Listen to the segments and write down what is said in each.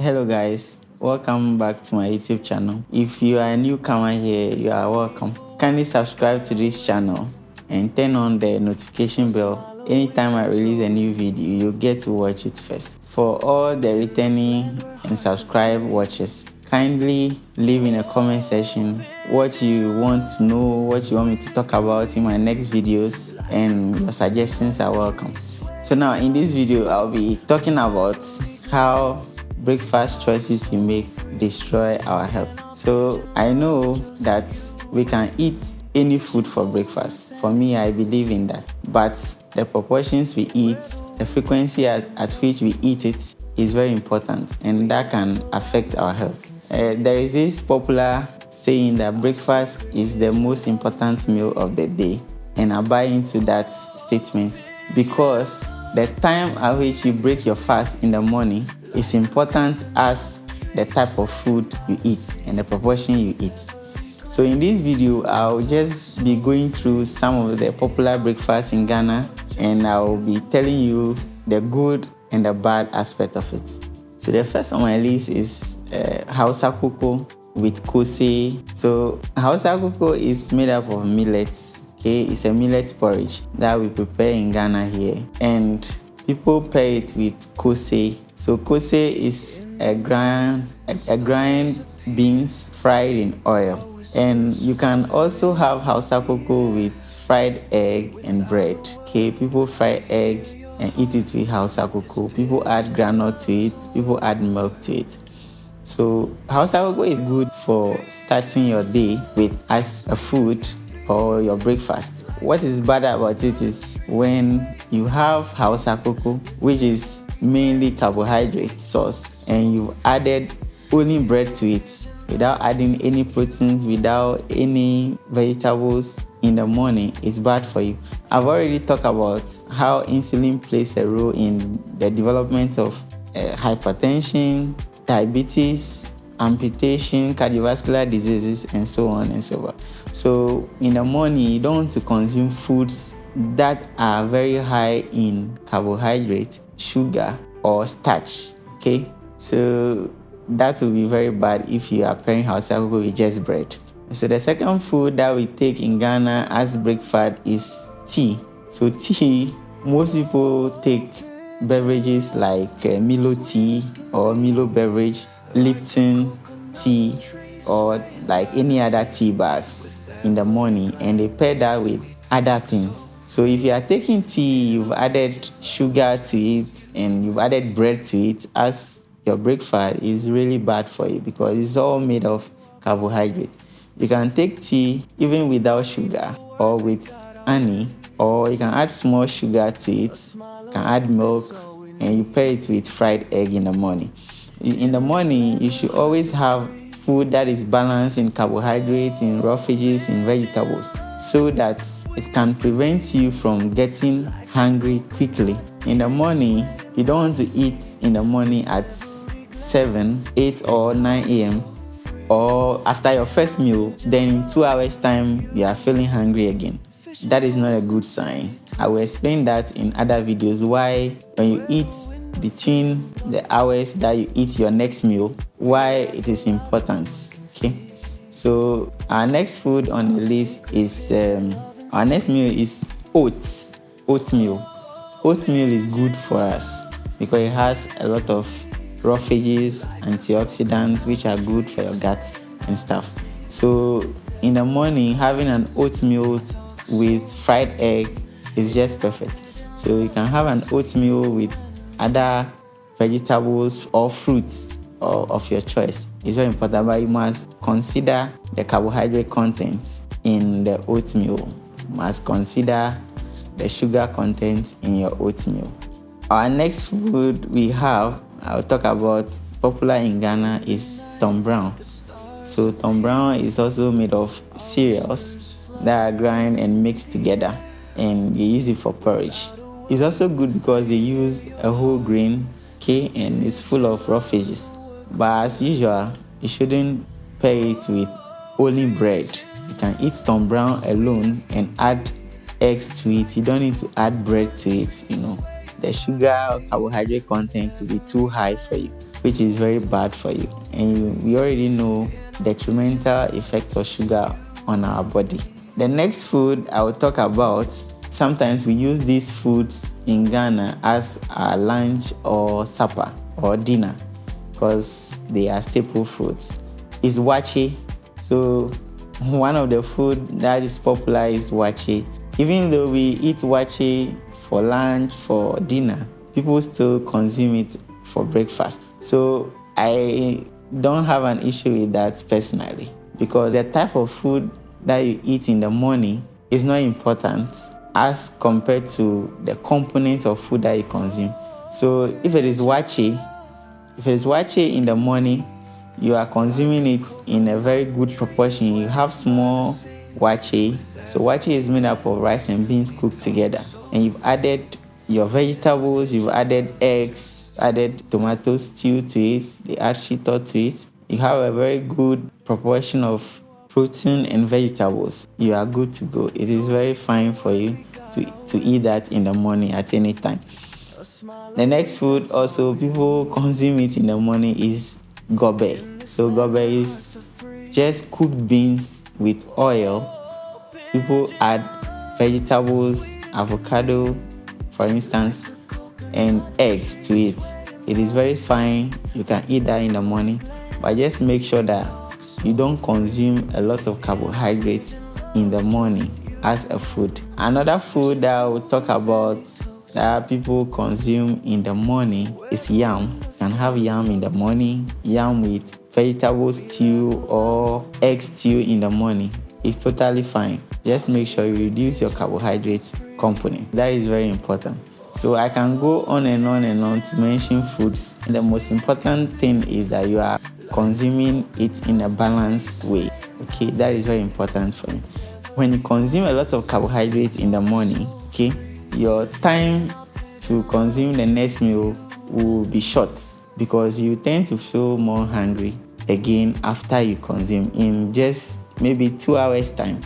Hello guys, welcome back to my YouTube channel. If you are a newcomer here, you are welcome. Kindly subscribe to this channel and turn on the notification bell. Anytime I release a new video, you get to watch it first. For all the returning and subscribe watchers, kindly leave in a comment section what you want to know, what you want me to talk about in my next videos, and your suggestions are welcome. So now in this video, I'll be talking about how breakfast choices you make destroy our health. So I know that we can eat any food for breakfast. For me, I believe in that. But the proportions we eat, the frequency at which we eat it is very important, and that can affect our health. There is this popular saying that breakfast is the most important meal of the day, and I buy into that statement because the time at which you break your fast in the morning is important as the type of food you eat and the proportion you eat. So in this video, I'll just be going through some of the popular breakfasts in Ghana, and I'll be telling you the good and the bad aspect of it. So the first on my list is Hausa cocoa with kose. So Hausa cocoa is made up of millets. Okay, it's a millet porridge that we prepare in Ghana here, and people pair it with kose. So kose is a grind beans fried in oil. And you can also have Hausa cocoa with fried egg and bread. Okay, people fry egg and eat it with Hausa cocoa. People add groundnut to it. People add milk to it. So Hausa cocoa is good for starting your day with as a food or your breakfast. What is bad about it is when you have Hausa cocoa, which is mainly carbohydrate source, and you've added only bread to it without adding any proteins, without any vegetables in the morning, it's bad for you. I've already talked about how insulin plays a role in the development of hypertension, diabetes, amputation, cardiovascular diseases, and so on and so forth. So in the morning, you don't want to consume foods that are very high in carbohydrate, sugar, or starch. Okay, so that will be very bad if you are pairing Hausa cocoa with just bread. So the second food that we take in Ghana as breakfast is tea. So tea, most people take beverages like Milo tea or Milo beverage, Lipton tea, or like any other tea bags in the morning, and they pair that with other things. So if you are taking tea, you've added sugar to it and you've added bread to it as your breakfast, is really bad for you because it's all made of carbohydrate. You can take tea even without sugar or with honey, or you can add small sugar to it. You can add milk and you pair it with fried egg in the morning. In the morning, you should always have food that is balanced in carbohydrates, in raw veggies, in vegetables, so that it can prevent you from getting hungry quickly. In the morning, you don't want to eat in the morning at 7, 8 or 9 a.m. or after your first meal, then in 2 hours time, you are feeling hungry again. That is not a good sign. I will explain that in other videos why when you eat between the hours that you eat your next meal, why it is important. Okay, so our next food on the list is our next meal is oatmeal. Oatmeal is good for us because it has a lot of raw veggies, antioxidants, which are good for your gut and stuff. So in the morning, having an oatmeal with fried egg is just perfect. So you can have an oatmeal with other vegetables or fruits of your choice. It's very important, but you must consider the carbohydrate content in the oatmeal. You must consider the sugar content in your oatmeal. Our next food I'll talk about popular in Ghana is Tom Brown. So Tom Brown is also made of cereals that are ground and mixed together, and you use it for porridge. It's also good because they use a whole grain, okay, and it's full of raw veggies. But as usual, you shouldn't pair it with only bread. You can eat Tom Brown alone and add eggs to it. You don't need to add bread to it, The sugar or carbohydrate content to be too high for you. which is very bad for you. And we already know detrimental effect of sugar on our body. The next food I will talk about, sometimes we use these foods in Ghana as our lunch or supper or dinner because they are staple foods, is wache. So one of the food that is popular is wache. Even though we eat wache for lunch, for dinner, people still consume it for breakfast. So I don't have an issue with that personally, because the type of food that you eat in the morning is not important as compared to the components of food that you consume. So if it is wache in the morning, you are consuming it in a very good proportion. You have small wache. So wache is made up of rice and beans cooked together. And you've added your vegetables, you've added eggs, added tomato stew to it, they add shito to it. You have a very good proportion of protein and vegetables. You are good to go. It is very fine for you to eat that in the morning at any time. The next food also people consume it in the morning is gobe. So gobe is just cooked beans with oil. People add vegetables, avocado, for instance, and eggs to it. It is very fine. You can eat that in the morning, but just make sure that you don't consume a lot of carbohydrates in the morning as a food. Another food that I will talk about that people consume in the morning is yam. You can have yam in the morning, yam with vegetable stew or egg stew in the morning. It's totally fine. Just make sure you reduce your carbohydrates component. That is very important. So I can go on and on and on to mention foods. The most important thing is that you are consuming it in a balanced way. Okay, that is very important for me. When you consume a lot of carbohydrates in the morning, okay, your time to consume the next meal will be short because you tend to feel more hungry again after you consume in just maybe 2 hours time.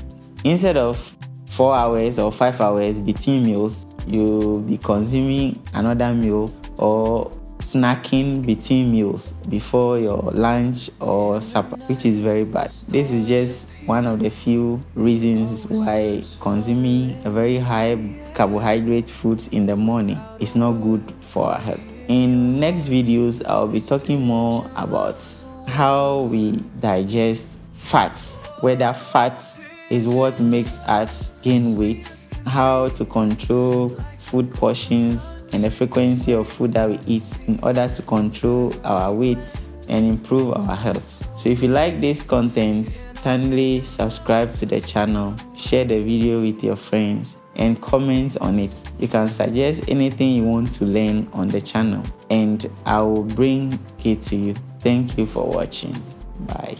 Instead of 4 hours or 5 hours between meals, you'll be consuming another meal or snacking between meals before your lunch or supper, which is very bad. This is just one of the few reasons why consuming a very high carbohydrate foods in the morning is not good for our health. In next videos, I'll be talking more about how we digest fats, whether fats is what makes us gain weight, how to control food portions and the frequency of food that we eat in order to control our weight and improve our health. So if you like this content, kindly subscribe to the channel, share the video with your friends, and comment on it. You can suggest anything you want to learn on the channel, and I will bring it to you. Thank you for watching. Bye.